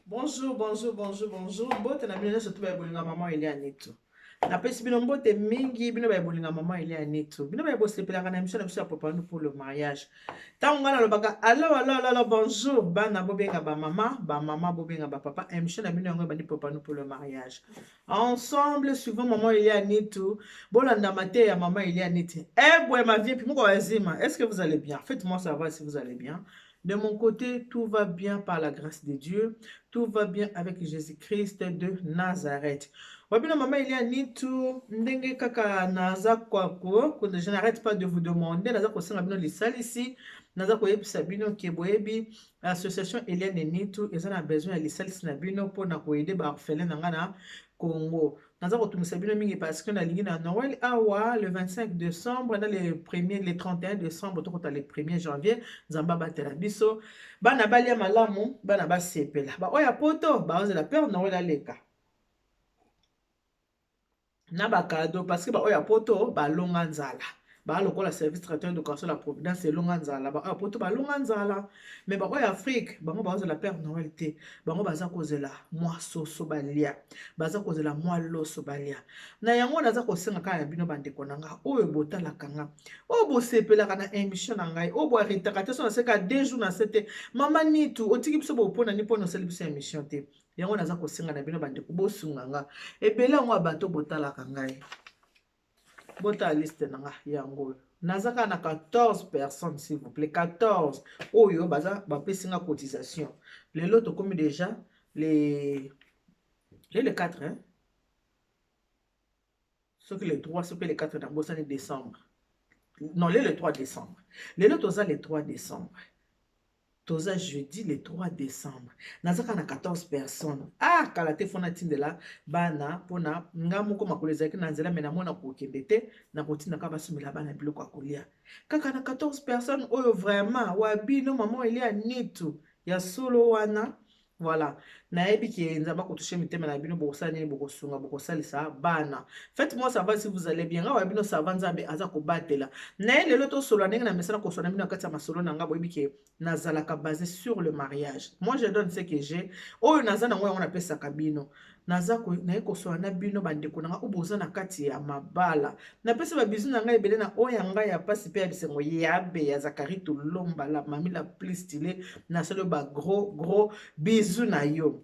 Bonjour, bonjour, bonjour, bonjour. Mbote na bino surtout ba bolinga maman ile aneto. Na pesi bino mbote mingi bino ba bolinga maman ile aneto. Bino ba bosepelaka na émission na biso ya papa nous pour le mariage. Tango ngana lobaka allo bonjour bana bobenga ba mama bobenga ba papa émission na bino yango bandi papa nous pour le mariage. Ensemble suivant maman ile aneto. Bolanda mate ya maman ile aneto. Eh boy ma vie puis moko wazima. Est-ce que vous allez bien? Faites-moi savoir si vous allez bien. De mon côté, tout va bien par la grâce de Dieu. Tout va bien avec Jésus-Christ de Nazareth. Wabino maman il y a ni tout ndenge kaka naza kwako que je n'arrête pas de vous demander naza ko senga bino lisali ici naza ko yebisa bino ke boyebi association Eliane Nitu ezana besoin ya lisali na bino pona ko aider ba orphelin nga na Congo. Naza ko tumisa bino mingi parce que na lingi na Noël awa le 25 décembre na le 31 décembre to kota le 1er janvier nzamba batela biso bana balia malamu bana basepela ba oya poto ba ozela père Noël aleka na bakado parce que ba oya poto balonga nzala ba lokola service traiteur de Corso la Providence elonga nzala ba oya poto balonga nzala mais ba oya Afrique bango ba ozela père Noël te bango baza kozela mwa soso balia baza kozela mwa loso balia na yango naza kosenga kaka ya bino bandeko na nga oyo botalaka nga oyo bosepelaka na émission na ngai oyo boaritaka te so naseka 2 jours na sete mama nitu otiki biso bopona ni mpona osali biso émission te yango naza kosenga na bino bandeko bosunga nga ebele yango ya bato botalaka ngai bota liste na nga yango naza kaka na 14 personnes s'il vous plaît 14 oyo baza bapesi nga cotisation lelo tokomi déjà le 4 hein? Soki le 3 soki le 4 na bosani décembre non le 3 décembre lelo toza le 3 décembre toza jeudi le 3 décembre nazaka na 14 personnes kala te fona tindela bana mpona nga moko makolo ezalaki na nzela me namona kokende te na kotindaka basomela bana biloko ya kolia kaka na 14 personnes oyo vraiment wabino mama elia nitu ya solo wana voilà nayebi ke nzamba kotushe mitema na bino bokosala nini bokosunga bokosalisa bana faites-moi savoir si vous allez bien nga wabino sava nzambe aza kobatela naye lelo tosolola ndenge na mesana kosola bino na kati ya masolo na nga boyebi ke nazalaka basé sur le mariage moi je donne ce que j'ai oyo naza nango yango napesaka bino naye kosola na bino bandeko na nga oyo boza na kati ya mabala napesi babizu na ngai ebele na oyo ya ngai ya pasi mpe ya bisengo yabe ya Zakari Tolomba la mami la plus stylé nasali ba gros bizu na yo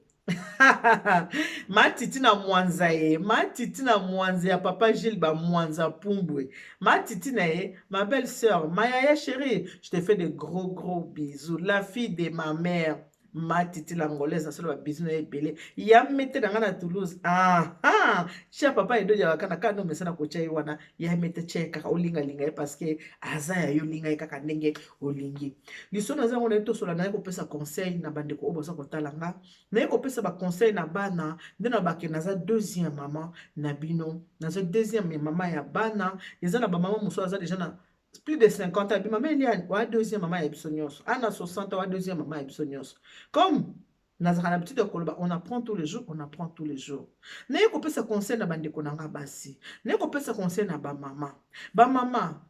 matiti na mwanza ye matiti na mwanza ya papa Gilles ba mwanza pumbwe matiti na ye ma belle sœur Maya chérie je te fais de gros bisous la fille de ma mère matiti l'angolaise na solo ba bisous na ebele ya mete na nga na Toulouse chia papa edo ya kana kano mesana ko chai wana ya mete che kaka olinga linga ye parce que aza ya yo linga ye kaka ndenge olingi liso na zango na to sola na ko pesa conseil na bandeko obosa ko talanga na ko pesa ba conseil na bana ndena bake naza deuxième maman na bino naza deuxième maman ya bana ezana ba maman muso aza déjà na plus de 50 ans maman Eliane wa deuxième maman ya biso nyonso ana 60 wa deuxième maman ya biso nyonso comme nazaka na habitude ya koloba on apprend tous les jours on apprend tous les jours naye kopesa conseil na bandeko na nga basi naye kopesa conseil na bamama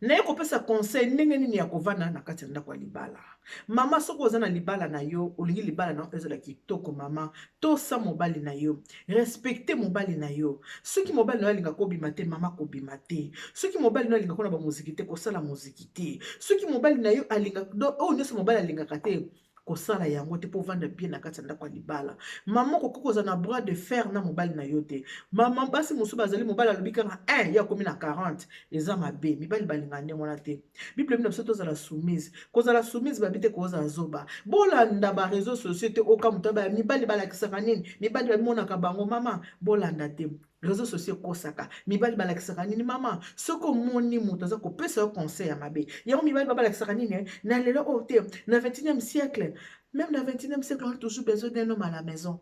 naye kopesa conseil ndenge nini ya kovanda na kati ya ndako ya libala mama soki oza na libala na yo olingi libala na yo ezala kitoko mama tosa mobali na yo respecte mobali na yo soki mobali na yo alinga kobima te mama kobima te soki mobali na yo alinga kona bamuziki te kosala muziki te soki mobali na yo alinga oyo nyonso mobali alingaka te kosala yango te po vanda bien na kati ya ndako ya libala mama kokoki koza na bras de fer na mobali na yo te mama basi mosusu bazali mobali alobi kaka 1 ya komi na 40 eza mabe mibali balinga ndenge wana te bible bino biso tozala soumise kozala soumise babi te kozala zoba bolanda ba réseaux sociaux te oka moto baya mibali balakisaka nini mibali bamonaka bango mama bolanda te réseaux sociaux kosaka mibali balakisaka nini mama soki omoni moto aza kopesa yo conseil ya mabe yango mibali balakisaka nini na lelo oyo te na 21e siècle même na 21e siècle on a toujours besoin d'un homme à la maison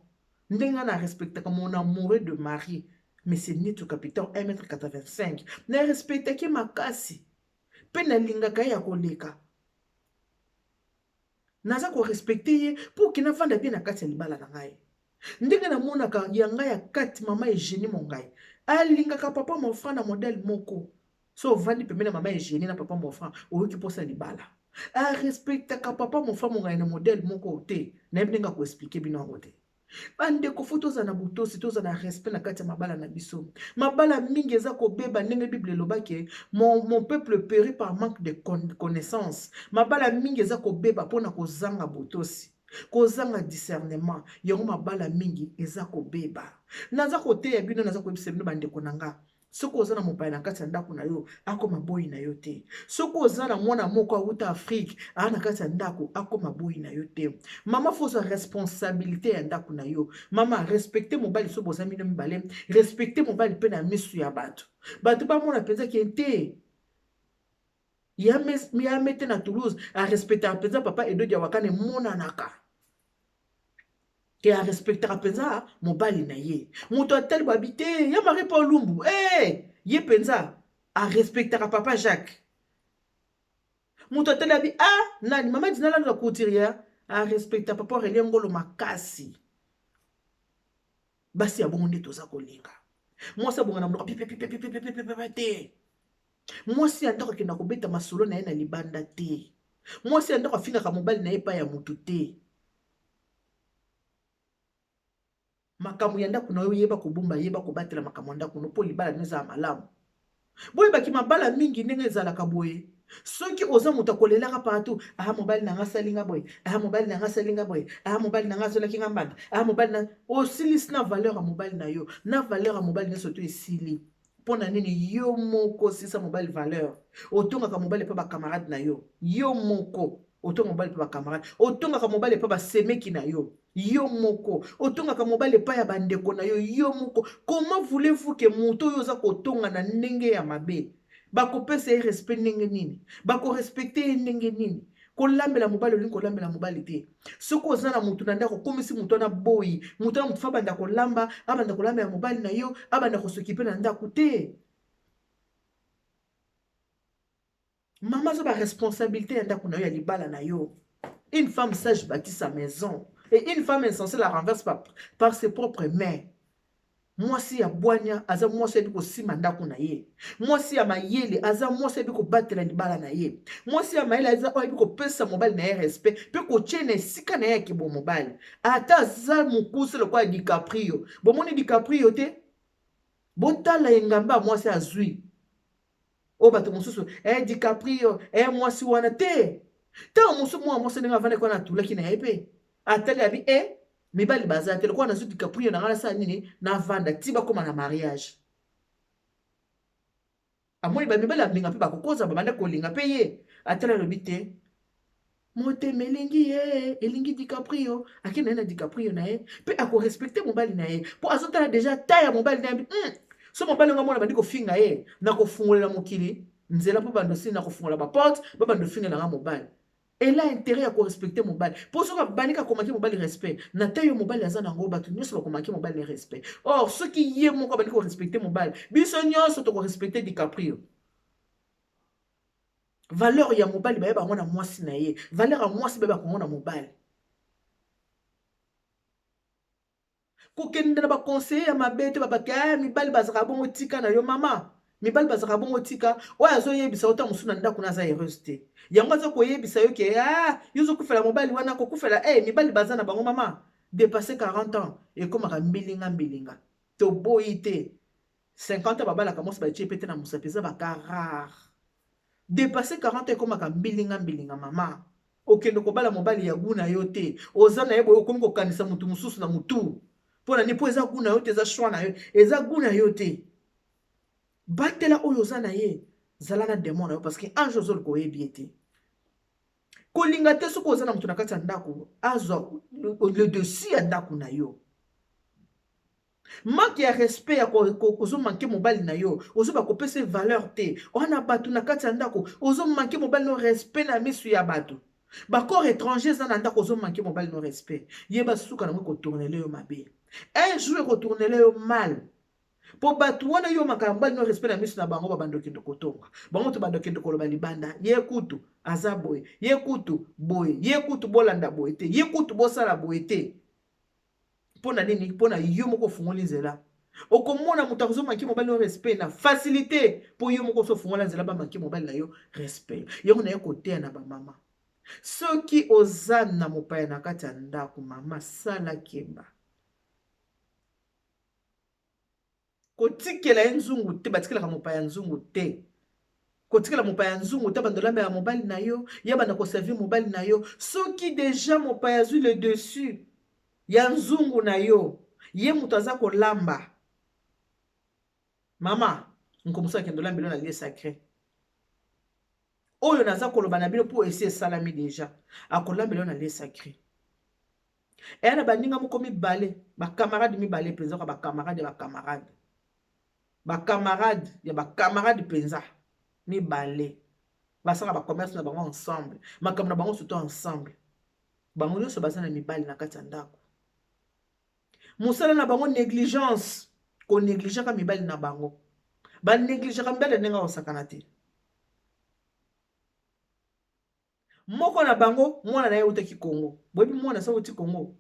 ndenge na respectaka mon amoureux de mari mais c'est Nitu capitaine 1,85 m na respectaki makasi mpe nalingaka ye ya koleka naza korespecte ye mpo okende avanda bien na kati ya libala na ngai ndenge namonaka ya ngai ya kati mama Eugénie mongai alingaka papa mofrant na modèle moko so ovandi pembeni na mama Eugénie na papa mofrant oyoki mposa libala A respecter ka papa mon femme on a un modèle mon côté. N'aime pas ko expliquer bino côté. Bande ko photo za na buto si to za na respect na kati ya mabala na biso. Mabala mingi eza ko beba ndenge Bible lobake mon peuple périt par manque de connaissance. Mabala mingi eza ko beba pona ko zanga butosi. Ko zanga discernement. Yango mabala mingi eza ko beba. Naza ko te ya bino naza ko ebisa bino bande ko nanga. Soko oza na mopaya na kati ya ndako na yo akoma boyi na yo te. Soko oza na mwana moko awuta Afrique aa na kati ya ndako akoma boyi na yo te. Mama fosa responsabilité ya ndako na yo. Mama respecte mobali so boza mino mibale. Respecte mobali pe na misu ya bato. Bato ba mona penza ki ente. Ya mete na Toulouse a respecte a penza papa Edo dia wakane mona naka. Ke a respectera penza mobali na ye. Moto atel babite ya mari pa lumbu. Ye penza a respectera papa Jacques. Moto atel abi nani mama dinala la couturière a respectera papa Aurélien Ngolo makasi. Basi ya bongo nde toza kolinga. Mwasi abonga na mnoko te. Mwasi andako kenda kobeta masolo na ye na libanda te. Mwasi andako afingaka mobali na ye pa ya mutu te. Makambo ya ndako na yo yeba kobumba yeba kobatela makambo ya ndako no po libala neza malamu. Boye baki mabala mingi ndenge ezalaka boye. Soki oza moto akolelaka partout mobali na nga salinga boye mobali na nga salinga boye mobali na nga azolaki nga mbanda mobali na osilisi na valeur ya mobali na yo na valeur ya mobali nyonso to esili mpona nini yo moko osisa mobali valeur otongaka mobali mpe bakamarade na yo yo moko otonga mobali mpe bakamarade otongaka mobali mpe basemeki na yo yo moko otongaka mobali epai ya bandeko na yo yo moko. Comment voulez-vous que moto oyo oza kotonga na ndenge ya mabe bakopesa ye respect ndenge nini bakorespecte ye ndenge nini? Kolambela mobali olingi kolambela mobali te. Soko oza na mutu na ndako komisi mutu na boyi mutu na mutu fa banda kolamba abanda kolamba ya mobali na yo abanda kosokipe na ndako te. Mama zo ba responsabilité ya ndako na yo ya libala na yo. Une femme sage bâtit sa maison et une femme insensée la renverse par ses propres mains. Mwasi ya bwanya aza mwasi ebi kosima ndako na ye. Mwasi ya mayele aza mwasi ebi kobatela libala na ye. Mwasi ya mayele aza ebi kopesa mobali na ye respect pe kotie na esika na ye kibo mobali. Ata aza mokuse lokwa DiCaprio. Bomoni DiCaprio te? Botala engamba mwasi azwi. O bato mosusu DiCaprio mwasi wana te. Ta mosusu mwasi ndenge avanda kwa na tulaki na ye pe. Atali abi mibali baza te lokwa na zu DiCaprio na ngala sa nini na vanda tiba koma na mariage. Amoni ba mibali abinga pe bakokoza babanda kolinga pe ye. Atala lobi te. Mote melingi ye elingi DiCaprio akina na DiCaprio na ye pe ako respecter mobali na ye. Po azotala deja taya mobali na ye. So mobali nga mona bandi ko finga ye na ko fungolela mokili nzela po bando si na ko fungola ba porte ba bando finga na mobali. Elle a intérêt à respecter mobali. Pour ça, banika komaki mobali respect. Na tayo mobali aza nango batu nyonso ba komaki mobali respect. Or ceux qui yé moko banika respecter mobali. Biso nyonso to ko respecter DiCaprio. Valeur ya mobali ba yeba mona mwasi na ye. Valeur ya mwasi ba ko mona mobali. Ko kende na ba conseiller ya mabete ba baka mibali bazaka bongo tika na yo mama. Mibali bazaka bongo tika oya zo yebisa ota musu na ndako na za heureuse te. Yango azo koyebisa yo ke yozo kufela mobali wana ko kufela mibali bazana bango mama dépasser 40 ans et comme ka mbilinga to boyi te 50 ans babala kamose ba chepete na musapeza ba rare dépasser 40 ans et comme ka mbilinga mama okendo ko bala mobali ya guna yo te ozana yebo okomi ko kanisa mutu mususu na mutu pona ni po eza guna yo te eza choix na yo eza guna yo te batela oyo ozana ye zala na démon na yo parce que ange ozol ko yebiete kolinga te soko oza na mutu na kati ya ndako azwa le dessus ya ndako na yo. Manque ya respect ya ozo manke mobali na yo ozo bakopesa valeur te wana batu na kati ya ndako ozo manke mobali no respect na misu ya batu bakor étranger za na ndako ozo manke mobali no respect yeba suka na mwe kotournele yo mabe un jour kotournele yo mal. Po batu wana yo makamba no respect na misu na bango ba bando kendo kotonga bango to bando kendo koloba libanda ye kutu azaboy ye kutu boy ye kutu bolanda boy te ye kutu bosala boy te pona nini pona yo moko fungoli nzela okomona mutu akozo manki mobali no respect na facilité po yo moko so fungola nzela ba manki mobali na yo respect yo na yo kotea na ba mama soki oza na mopaya na kati ya ndako mama sala keba kotikela ye nzungu te batikelaka mopaya nzungu te kotikela mopaya nzungu te bandolamba ya mobali na yo ya banda koservir mobali na yo soki deja mopaya azwi le dessus ya nzungu na yo ye moto aza kolamba mama nkomoso akende olamba elo na lie sacré oyo naza koloba na bino mpo esi esalami deja akolamba elo na lie sacré eya na baninga moko mibale bakamarade mibale mpenza kwa bakamarade ya bakamarade bakamarade ya bakamarade mpenza mibale basala bacommerce na bango ensemble makambo na bango surtout ensemble bango nyonso baza na mibali na kati ya ndako mosala na bango négligence konégligeaka mibali na bango banégligeaka mibali ndenge akosakana te moko na bango mwana na ye utaki Congo boyebi mwana sa uti Congo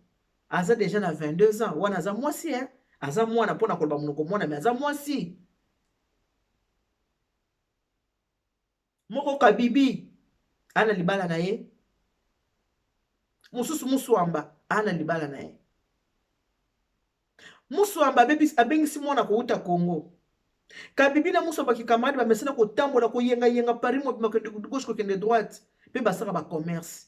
aza deja na 22 ans wana aza mwasi aza mwana mpona koloba monoko mwana me aza mwasi moko kabibi ana libala na ye mosusu muswamba ana libala na ye muswamba abengisi mwana kouta Congo kabibi na muswamba kikamarade bamesana kotambola koyenga pari mokende gauche kokende droite mpe basaka bacommerce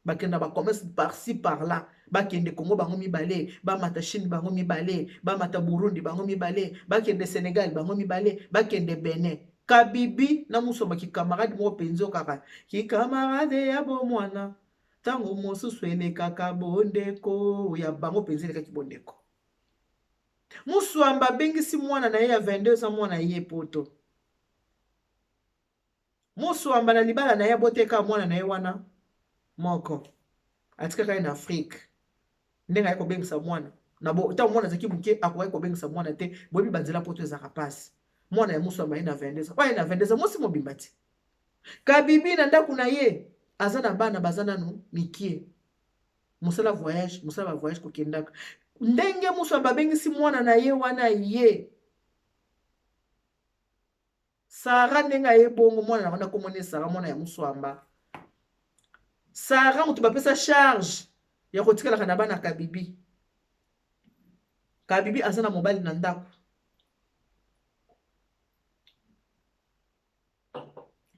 bakenda bacommerce par-ci par-là bakende Congo bango mibale bamata Chine bango mibale bamata Burundi bango mibale bakende Sénégal bango mibale bakende Benin kabibi na musomba kikamarade moko penzo kaka kikamarade ya bomwana tango mosusu elekaka bondeko ya bango penzo elekaki bondeko muswamba bengisi mwana na ye ya 22 ans mwana ye poto muswamba na libala na ye boteka mwana na ye wana moko atikaka ye na Afrique ndenge aye kobengisa mwana na bo ta mwana zaki muke akoye kobengisa mwana te boyebi banzela poto ezaka pasi mwana ya muswamba ye na 22 ans oye na 22 ans mosi mobimba ti kabibi na ndako na ye aza na bana baza nanu mikie musala ba voyage kokendaka ndenge muswamba abengisi mwana na ye wana ye Sara ndenge aye bongo mwana na wana komone Sara mwana ya muswamba Sara mutu bapesa charge ya kotikalaka na bana kabibi kabibi aza na mobali na ndako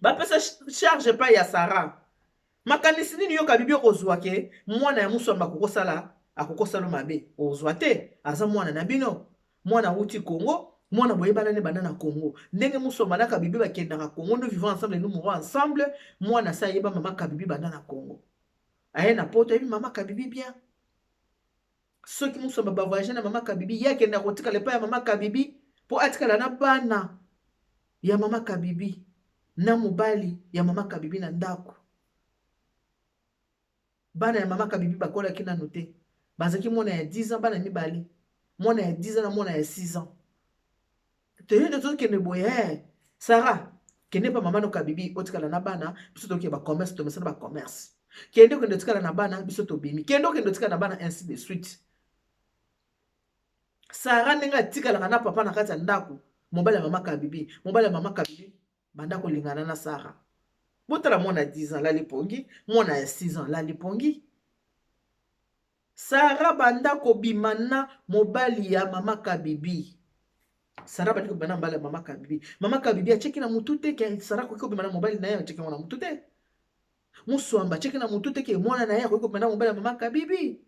bapesa charge pa ya Sara makanisi nini yo kabibi okozwa ke mwana ya muswamba akokosala mabe ozwa te aza mwana na bino mwana wuti Congo mwana boyebana ne bana na Congo ndenge muswamba na kabibi bakendaka Congo nous vivons ensemble nous mourons ensemble mwana sa yeba mama kabibi bana na Congo aye na poto yebi mama kabibi bien soki muswamba ba voyager na mama kabibi yakenda kotikala pa ya mama kabibi po atikala na bana ya mama kabibi na mobali ya mama kabibi na ndako bana ya mama kabibi bakolaki nanu te bazaki mwana ya 10 ans bana mibale mwana ya 10 ans na mwana ya 6 ans teyende tokende boye Sara kende pa mama no kabibi otikala na bana biso toke ba commerce to mesana ba commerce kende kende otikala na bana biso to bimi kende kende otikala na bana ainsi de suite Sara nenga tikala na papa na kati ya ndako mobali ya mama kabibi banda kolingana na Sara botala mwana 10 ans la lipongi mwana ya 6 ans la lipongi Sara banda kobima na mobali ya mama kabibi Sara banda kobima na mobali ya mama kabibi acheki na mutu te ke Sara kobima na mobali na ye acheki na mutu te muswamba acheki na mutu te ke mwana na ye kobima na mobali ya mama kabibi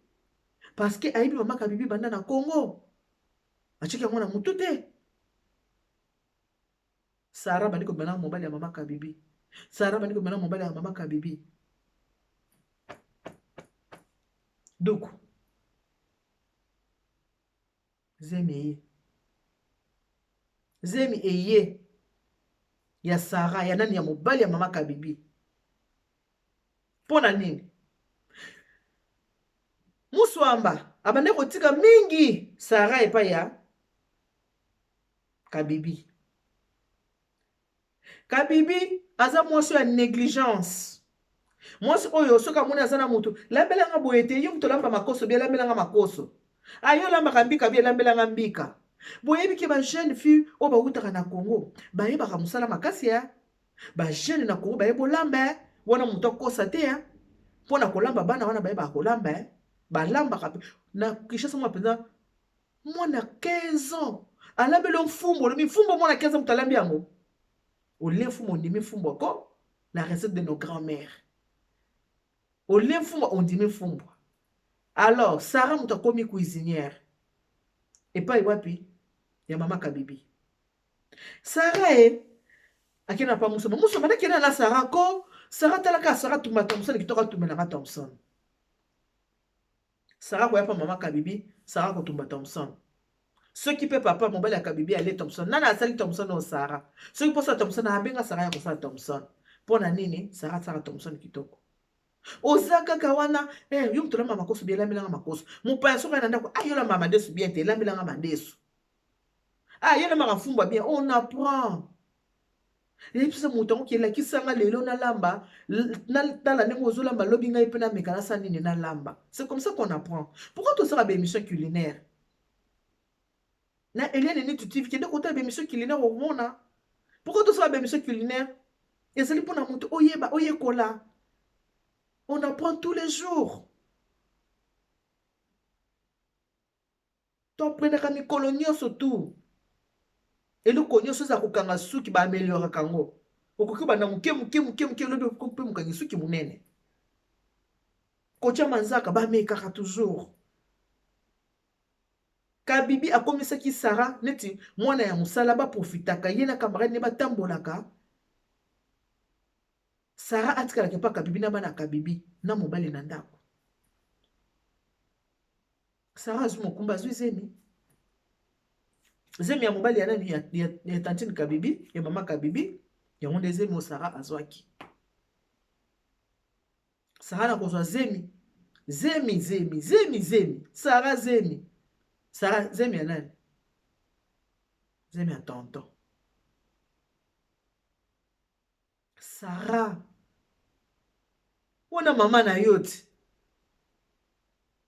parce que ayibi mama kabibi banda na Congo acheki mwana mutu te Sara banda kobima na mobali ya mama kabibi Sara banda kobima na mobali ya mama kabibi duku zemi eye ya Sara ya nani ya mobali ya mama kabibi pona nini muswamba abande kotika mingi Sara epa ya kabibi aza mwasi ya négligence mwasi oyo soka mona aza na mutu lambelanga boye te yo mutu lamba makoso bia lambelanga makoso ayo lambaka mbika bia lambelanga mbika boyebi ke ba jeune fille oyo bawutaka na Congo bayebaka mosala makasi ya ba jeune na Congo bayeba olamba wana mutu akosa te Pona kolamba bana wana bayeba kolamba balamba kape na Kinshasa mwa penza mwana 15 ans alambi lo mfumbo lo mifumbo mwana 15 ans mutalambi yango ole mfumbo ndimi mfumbo ko la recette de nos grands-mères ole mfumbo ondimi mfumbo. Alors Sarah muta komi cuisinière epai wapi ya mama Kabibi. Sarah akina pa musoma musoma na kena na Sarah ko Sarah talaka Sarah tumba Thompson kitoka tumela Thompson. Sarah ko ya pa mama Kabibi, Sarah ko tumba Thompson. Ceux qui peut papa mobile ya Kabibi aller Thompson. Nana sali Thompson au Sarah. Ceux qui pense à Thompson na benga Sarah ko sa Thompson. Pona nini Sarah Thompson kitoko. Ozaka kawana yum to la mama ko subia la milanga makoso. Mon père so kana ndako ayola mama desu bien te la milanga mandesu. Ah yela mama fumba bien on apprend. Et puis ça mouton qui est là qui sanga lelo na lamba na la nengo zo lamba lobi ngai pe na mekala sa nini na lamba. C'est comme ça qu'on apprend. Pourquoi tu sera émission culinaire? Na Eliane ni tutif qui de côté émission culinaire au mona. Pourquoi tu sera émission culinaire? Et c'est pour na muto oyeba oyekola. On apprend tous les jours. Tu apprends à mi colonio surtout. Et le colonio so za kokanga suki ba améliorer kango. Okoki ba na muke lobi ko pe mukangi suki munene. Kocha manzaka ba meka toujours. Kabibi akomisaki Sarah neti mwana ya musala ba profitaka yena camarade ne ba tambolaka. Sarah atikala ke pa Kabibi na bana Kabibi na mobali na ndako. Sarah azumo kumba zemi. Zemi ya mobali ya nani ya tantine Kabibi, ya mama Kabibi, ya monde zemi o Sarah azwaki. Sarah na kozwa zemi. Sarah zemi. Sarah zemi ya nani? Zemi ya tonton. Sarah. Wana mama na yoti.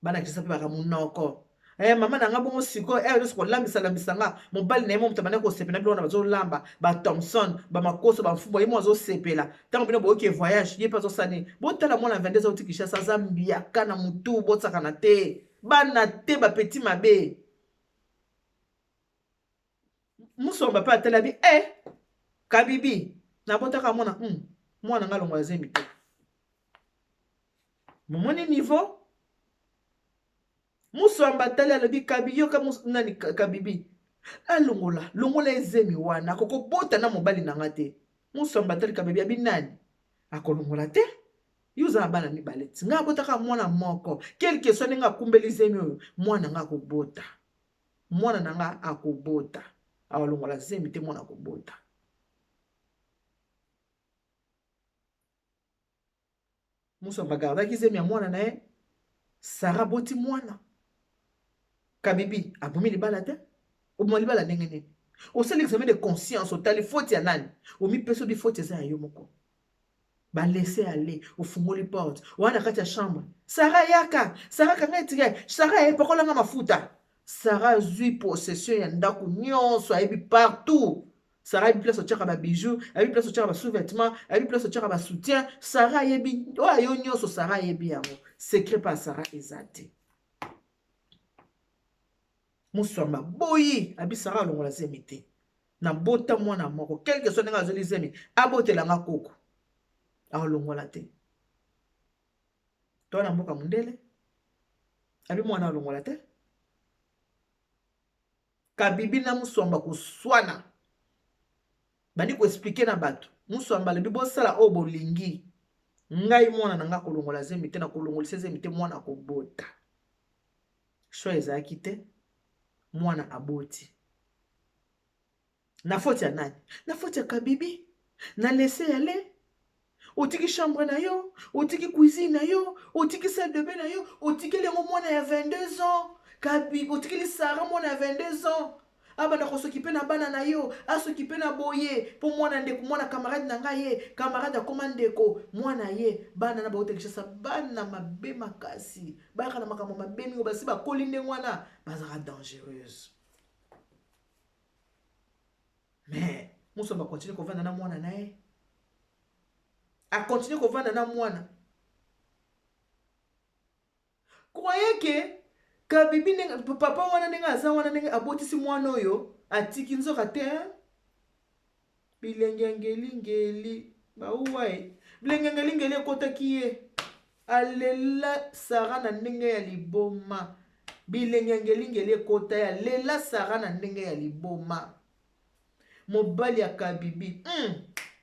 Bana kisa pe baka munoko. Mama na nga bongo siko yo siko lambisa nga mobali na yemo mutamane ko sepela bilona bazo lamba ba Thompson ba makoso ba mfubo yemo azo sepela tango bino boke voyage ye pa zo sani botala mona 22 ans tikisha sa Zambia kana mutu botsaka na te bana te ba petit mabe musomba pa tela bi Kabibi na botaka mona mwana nga longo azemi te momoni niveau musomba tali alobi Kabibi yoka nani Kabibi longola ezemi wana akoko bota na mobali na nga te musomba tali Kabibi abi nani akolongola te yuza na bana mibale ti nga botaka mwana moko quelque soit nga kumbeli zemi oyo mwana nga akobota mwana na nga akobota awalongola zemi te mwana akobota musomba gardaki zemi ya mwana na ye Sarah boti mwana Kabibi abomi libala te oboma libala ndenge nini osali examen de conscience otali faute ya nani omi peso bi faute eza ya yo moko ba laisser aller ofungoli porte wana kati ya chambre Sarah yaka Sarah kanga etike Sarah epakola nga mafuta Sarah zui possession ya ndako nyonso ayebi partout Sarah ayebi place otiaka ba bijoux ayebi place otiaka ba sous-vêtements ayebi place otiaka ba soutien Sarah ayebi oyo nyonso Sarah ayebi yango secret pa Sarah eza te musomba boyi abi Sarah longola zemi te na bota mwana moko quelque soit nga azoli zemi abotela nga koko alongola te to na mboka mundele abi mwana alongola te Kabibi na musomba kuswana bani ko expliquer na bato musomba le bibo sala o bolingi ngai mwana na nga kolongola zemi te na kolongolisa zemi te mwana ko bota sho ezaki te mwana aboti na faute ya nani na faute ya Kabibi na laisser aller otiki chambre na yo otiki cuisine na yo otiki salle de bain na yo otiki lengo mwana ya 22 ans Kabibi otiki Sarah mwana ya 22 ans abana ko s'occuper na bana na yo s'occuper na boye po mwana ndeko mwana camarade na nga ye camarade akoma ndeko mwana ye bana na baotekisha bana mabe makasi baka na makambo mabe mingo basi bakoli ndenge wana bazaka dangereuse mais musomba continue kovanda na mwana na ye a continue kovanda na mwana Croyez que Kabibi papa wana ndenge aza wana ndenge abotisi mwana oyo atiki nzoka te bilengengeli bauwai bilengengeli ekotaki ye alela Sara na ndenge ya liboma bilengengeli ekota ye alela Sara na ndenge ya liboma mobali ya Kabibi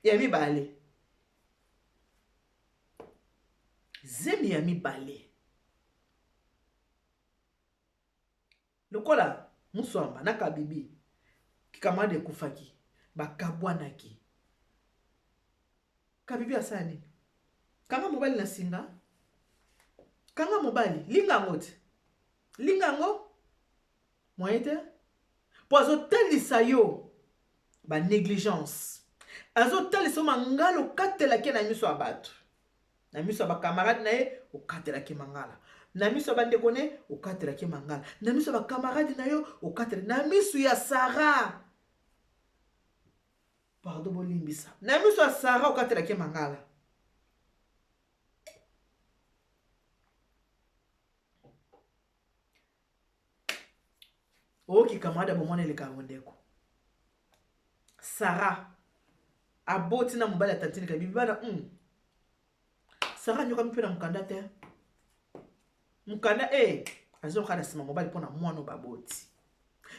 ya mibale zemi ya mibale lokola muswamba na Kabibi kikamade kufaki bakabwanaki Kabibi asani kanga mobali na singa kanga mobali lingango te lingango moyete po azotalisa yo ba négligence azotalisa mangala okatelaki na miso ya bato na miso ya bakamarade na ye okatelaki mangala na miso ya bandeko ne okatelaki mangala na miso ya bakamarade na yo okatelaki na miso ya Sara pardon bolimbisa na miso ya Sara okatelaki mangala oki kamarade bomona eleka ndeko Sara aboti na mobali ya tantine Kabibi bana Sara nyoka mpe na mukanda te mukanda azoka na sima mobali mpona mwana baboti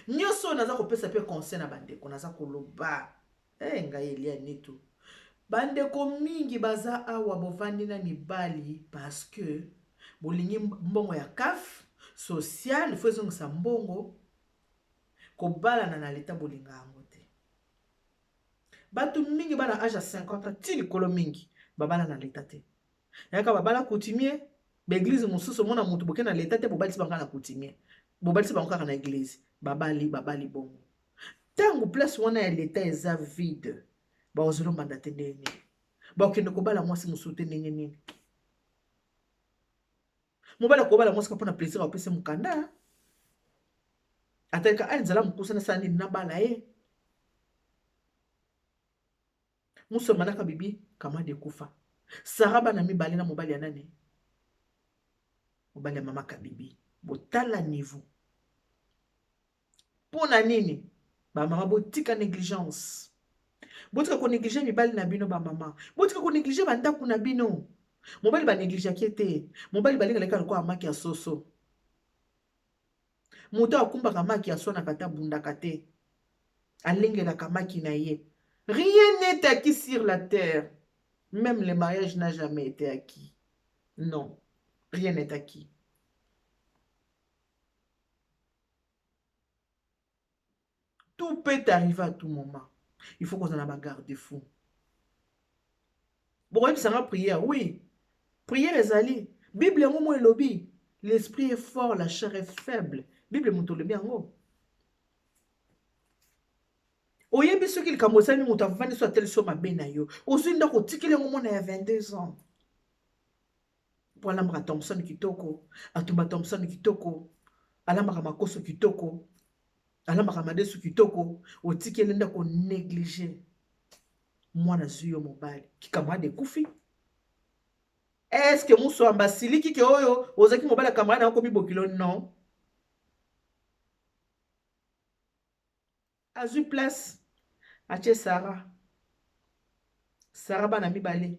nyonso naza kopesa pe conseil na bandeko naza koloba ngai elia nitu bandeko mingi baza awa bovandi na mibali parce que bolingi mbongo ya CAF social il faut ezongisa mbongo kobalana na leta bolinga yango te bato mingi bana age ya 50 ti likolo mingi babala na leta te yaka babala coutumier baeglise mosusu mona mutu boke na leta te bobalisi bango na coutumier bobalisi bango kaka na eglise babali bongo tango place wana ya leta eza vide baozolomanda te ndenge nini bakende kobala mwasi mosusu te ndenge nini mobala kobala mwasi mpona plaisir apesi mokanda atalika nzala mokusa na sala nini nabala ye musoma na Kabibi kamade kufa Sara bana mibale na mobali ya nani mobali ya mama Kabibi botala niveau pona nini ba mama botika négligence botika ko négliger mibali na bino ba mama botika ko négliger bandako na bino mobali ba négliger kiete mobali balinga leka ko amaki ya soso moto akumbaka maki ya sona kata bundaka te alengelaka maki na ye. Rien n'est acquis sur la terre. Même le mariage n'a jamais été acquis. Non, rien n'est acquis. Tout peut arriver à tout moment. Il faut qu'on en ait un garde-fou. Bon, ça va prière, oui. Prière est allée. Bible est un lobby. L'esprit est fort, la chair est faible. Bible est un lobby en haut. Oyebi soki likambo osali moto avandi so ateli so mabe na yo ozwi ndako otikeli yango mwana ya 22 ans po alambaka Thompson kitoko atumba Thompson kitoko alambaka makoso kitoko alambaka madesu kitoko otikeli ndako négligé mwana zwi yo mobali kikamwade kufi est-ce que muso ambasiliki ke oyo ozaki mobali akamwade na komi bokilo non azwi place ache Sara bana mibale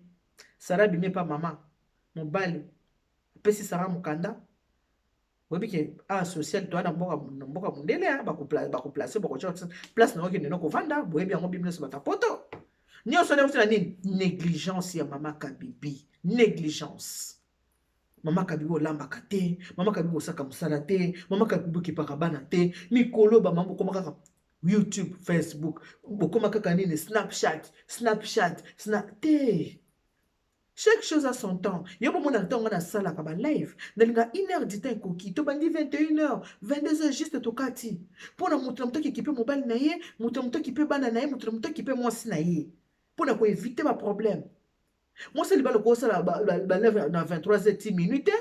Sara bime pa mama mobali pesi Sara mukanda webi ke social to ana mboka mundele bako placer bako choka place na oke ndeno ko vanda boyebi yango biblia so batapoto nyonso na mutuna nini négligence ya mama Kabibi négligence mama Kabibi olambaka te mama Kabibi osaka musala te mama Kabibi kipaka bana te mikolo ba mambo komaka YouTube, Facebook, bokoma kaka nini Snapchat, chaque chose a son temps. Yo bo mona ntonga na sala ka ba live. Nalinga 1h du temps koki to bandi 21h, 22h juste to kati. Pona mutu na mutu ki pe mobile na ye, mutu na mutu ki pe bana na ye, mutu na mutu ki pe mwasi na ye. Pona ko éviter ba problème. Moi c'est libalo ko sala ba live na 23h10 minutes.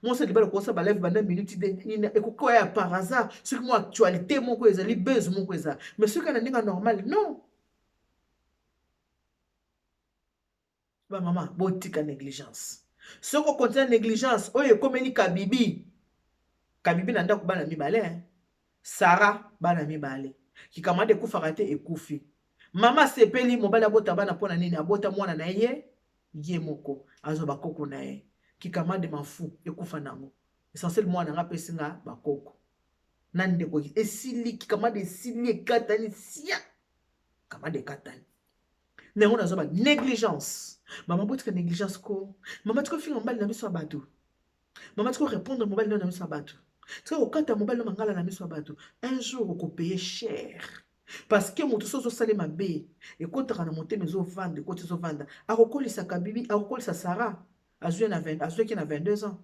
Moi c'est libalo ko sala ba live bana minute de ko ya par hasard, ce que moi actualité moko ezali buzz moko ezali. Mais ce kana ninga normal non. Ba maman botika négligence. Ce qu'on contient négligence, oye komeli Kabibi, kabibi na ndako bana mibale Sarah bana mibale kikamade kufaka te ekufi mama sepeli mobali abota bana pona nini abota mwana na ye moko azo bakoko na ye kikamade mafu ekufa nango essentiel mwana nga pesinga bakoko nande ko esili kikamade esili ekatani sia kamade katani nango nazo ba négligence mama botika négligence ko mama tiko finga mobali na biso abatu mama tiko répondre mobali na biso abatu tiko okata mobali na mangala na biso abatu un jour oko payer cher parce que moto sozo sale mabe ekotaka na motema ezovanda ekoti ezovanda akokolisa kabibi akokolisa Sarah azwi na 22 ans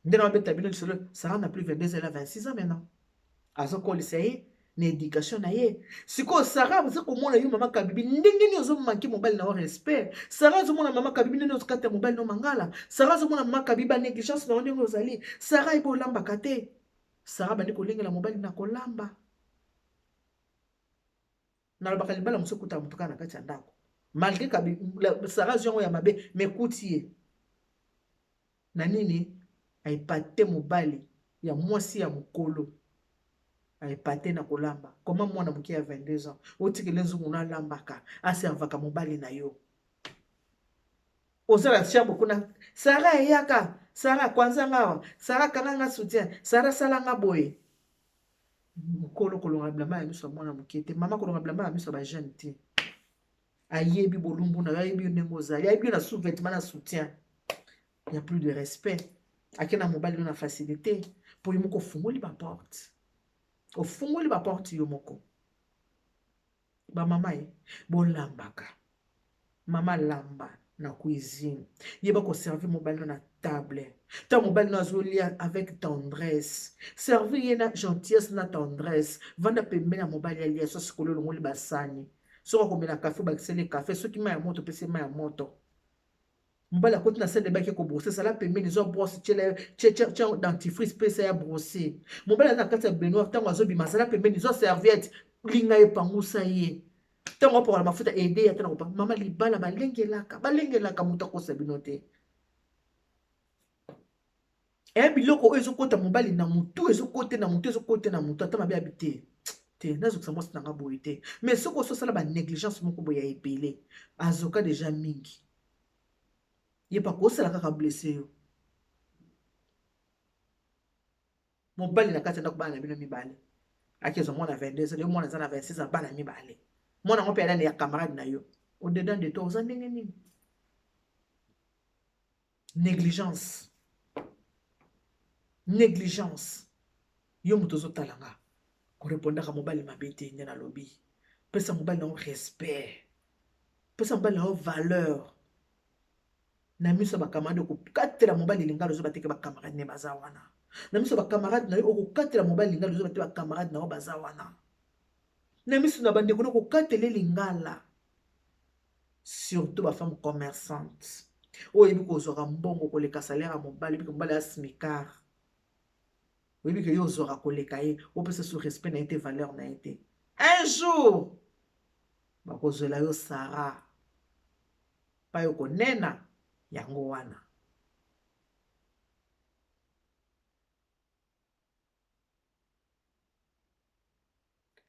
ndena mabeta bino lisolo Sarah n'a plus 22 ans elle a 26 ans maintenant azokolisa ye na éducation na ye siko Sarah baza komona yo mama kabibi ndenge ni ozomanki mobali na respect Sarah azomona mama kabibi ndenge ozokata mobali no mangala Sarah azomona mama kabibi ba négligence na ndenge ozali Sarah ebo lambaka te Sarah bandi kolengela mobali na kolamba nalobaka libala mosu kuta mutuka na kati ya ndako malgré kabibi Sarah zongo ya mabe mekuti ye na nini aipate mobali ya mwasi ya mukolo aipate na kolamba koma mwana muke ya 22 ans otikele nzungu na lambaka aservaka mobali na yo ozala chambo kuna Sarah eyaka Sarah kwanza ngawa Sarah kananga soutien Sarah salanga boye mukolo kolonga blamba ya miso mwana mukete mama kolonga blamba ya miso ba jeune te ayebi bolumbu na ayebi ndenge ozali ayebi na sous-vêtement na soutien il y a plus de respect akena mobali na facilité pour yimoko fungoli ba porte ofungoli ba porte yo moko ba mama bolambaka mama lamba na cuisine yeba ko servir mobali na table ta mobali na zolia avec tendresse servir yena gentillesse na tendresse vanda pembe na mobali alia so sikolo ngoli basani so ko mena café ba kisele café so ki ma ya moto pese ma ya moto mobali akoti na salle de bain ko brosser sala pembe zo brosse tche dentifrice pese ya brosser mobali na kati ya baignoire tango azobima sala pembe zo serviette linga epangusa ye tango pour la mafuta aider ya tango mama libala balengelaka muta ko sabino te biloko ezokota mobali na mutu ezokote na mutu ata mabe habité te nazokisa mwasi nanga boye te mais soko ososala ba négligence moko boye ya ebele azoka déjà mingi ye pa kosala kaka blessé yo mobali na kati ya ndako bana na bino mibale akezo mwana 22 yo mwana za na 26 ans bana mibale mwana ngo pe alani ya camarade na yo au dedans de toi oza ndenge nini négligence yo moto ozotalanga korepondaka mobali mabe te nde nalobi pesa mobali na respect pesa mobali na valeur na miso bacamarade okokatela mobali lingalo ozoba teke bacamarade ne baza wana na miso bacamarade na yo okokatela mobali lingalo ozoba te bacamarade na yo baza wana na miso na bandeko okokatela lingala surtout bafemme commerçante oyebi kozwaka mbongo koleka salaire ya mobali bike mobali ya smicard oyebi ke yo ozwaka koleka ye opesa so respect na ye te valeur na ye te un jour bakozwela yo Sarah pa yo konena yango wana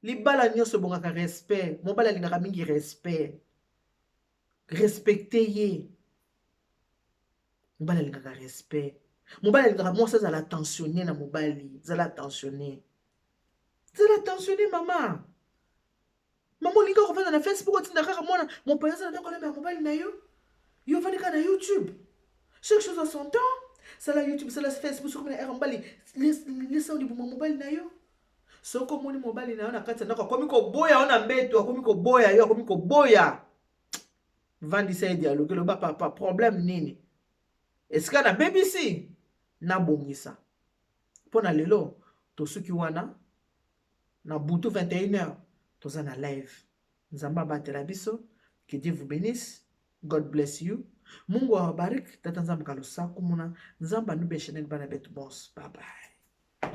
libala nyonso bongaka respect mobali alingaka mingi respecte ye mobali alingaka respect mobali alingaka mwasi azala attentionné na mobali zala attentionné mama olinga kovanda na Facebook otinda kaka mwana mopaya aza na ndako alemba ya mobali na yo yo ovandi kaka na YouTube chaque chose à son temps sala YouTube sala Facebook sokomina era mobali lesa olibuma mobali na yo soko moni mobali na yo na kati ya ndako akomi koboya yo na mbeto akomi koboya vandisa ye dialogue loba papa problème nini esika na BBC nabongisa mpo na lelo tosuki wana na butu 21h toza na live nzambe abatela biso que Dieu vous bénisse God bless you Mungu awabariki tata nzambe kalosa kumuna nzambe anubesheneni bana betu bons bye bye